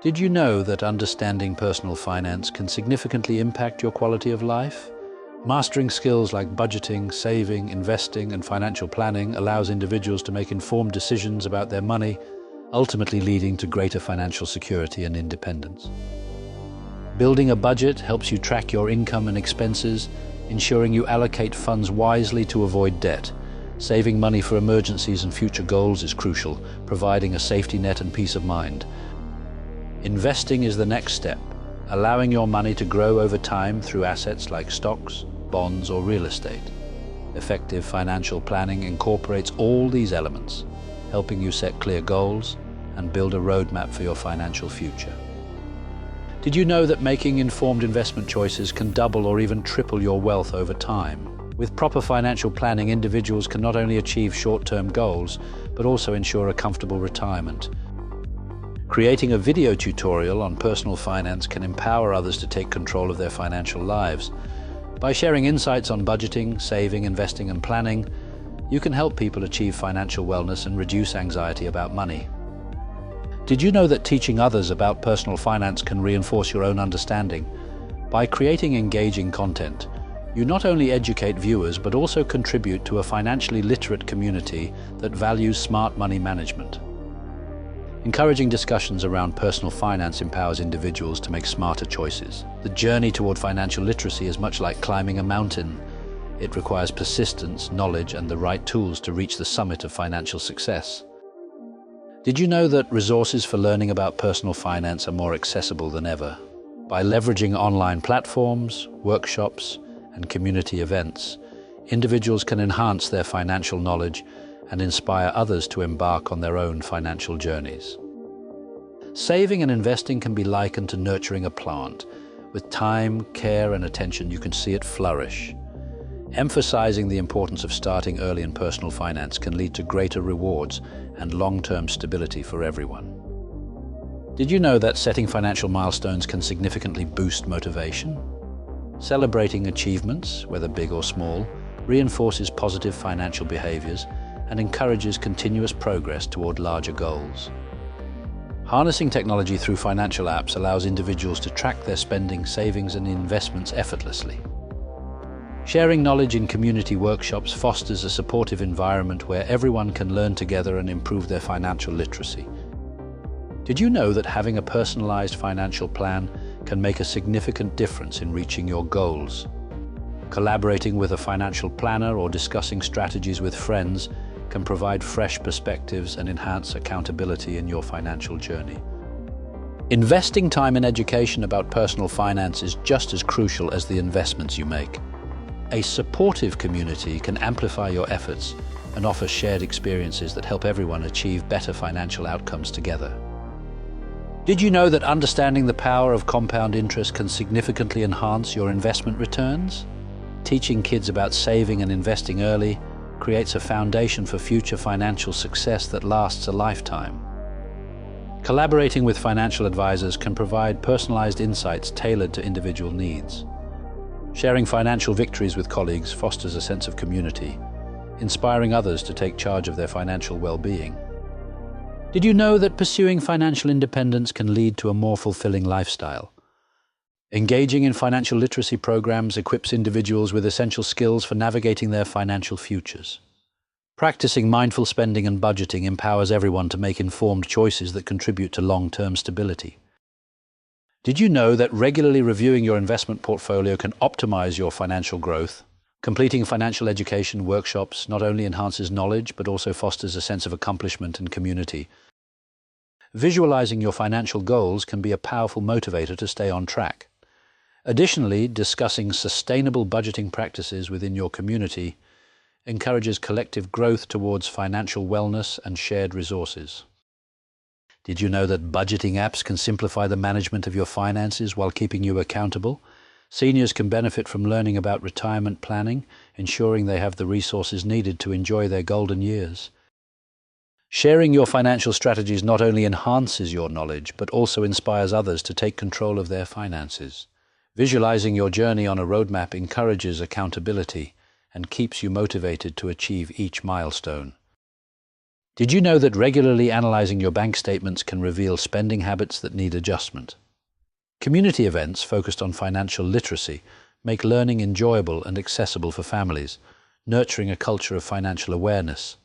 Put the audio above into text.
Did you know that understanding personal finance can significantly impact your quality of life? Mastering skills like budgeting, saving, investing, and financial planning allows individuals to make informed decisions about their money, ultimately leading to greater financial security and independence. Building a budget helps you track your income and expenses, ensuring you allocate funds wisely to avoid debt. Saving money for emergencies and future goals is crucial, providing a safety net and peace of mind. Investing is the next step, allowing your money to grow over time through assets like stocks, bonds, or real estate. Effective financial planning incorporates all these elements, helping you set clear goals and build a roadmap for your financial future. Did you know that making informed investment choices can double or even triple your wealth over time? With proper financial planning, individuals can not only achieve short-term goals, but also ensure a comfortable retirement. Creating a video tutorial on personal finance can empower others to take control of their financial lives. By sharing insights on budgeting, saving, investing, and planning, you can help people achieve financial wellness and reduce anxiety about money. Did you know that teaching others about personal finance can reinforce your own understanding? By creating engaging content, you not only educate viewers but also contribute to a financially literate community that values smart money management. Encouraging discussions around personal finance empowers individuals to make smarter choices. The journey toward financial literacy is much like climbing a mountain. It requires persistence, knowledge, and the right tools to reach the summit of financial success. Did you know that resources for learning about personal finance are more accessible than ever? By leveraging online platforms, workshops, and community events, individuals can enhance their financial knowledge and inspire others to embark on their own financial journeys. Saving and investing can be likened to nurturing a plant. With time, care, and attention, you can see it flourish. Emphasizing the importance of starting early in personal finance can lead to greater rewards and long-term stability for everyone. Did you know that setting financial milestones can significantly boost motivation? Celebrating achievements, whether big or small, reinforces positive financial behaviors and encourages continuous progress toward larger goals. Harnessing technology through financial apps allows individuals to track their spending, savings, and investments effortlessly. Sharing knowledge in community workshops fosters a supportive environment where everyone can learn together and improve their financial literacy. Did you know that having a personalized financial plan can make a significant difference in reaching your goals? Collaborating with a financial planner or discussing strategies with friends can provide fresh perspectives and enhance accountability in your financial journey. Investing time in education about personal finance is just as crucial as the investments you make. A supportive community can amplify your efforts and offer shared experiences that help everyone achieve better financial outcomes together. Did you know that understanding the power of compound interest can significantly enhance your investment returns? Teaching kids about saving and investing early creates a foundation for future financial success that lasts a lifetime. Collaborating with financial advisors can provide personalized insights tailored to individual needs. Sharing financial victories with colleagues fosters a sense of community, inspiring others to take charge of their financial well-being. Did you know that pursuing financial independence can lead to a more fulfilling lifestyle? Engaging in financial literacy programs equips individuals with essential skills for navigating their financial futures. Practicing mindful spending and budgeting empowers everyone to make informed choices that contribute to long-term stability. Did you know that regularly reviewing your investment portfolio can optimize your financial growth? Completing financial education workshops not only enhances knowledge, but also fosters a sense of accomplishment and community. Visualizing your financial goals can be a powerful motivator to stay on track. Additionally, discussing sustainable budgeting practices within your community encourages collective growth towards financial wellness and shared resources. Did you know that budgeting apps can simplify the management of your finances while keeping you accountable? Seniors can benefit from learning about retirement planning, ensuring they have the resources needed to enjoy their golden years. Sharing your financial strategies not only enhances your knowledge, but also inspires others to take control of their finances. Visualizing your journey on a roadmap encourages accountability and keeps you motivated to achieve each milestone. Did you know that regularly analyzing your bank statements can reveal spending habits that need adjustment? Community events focused on financial literacy make learning enjoyable and accessible for families, nurturing a culture of financial awareness.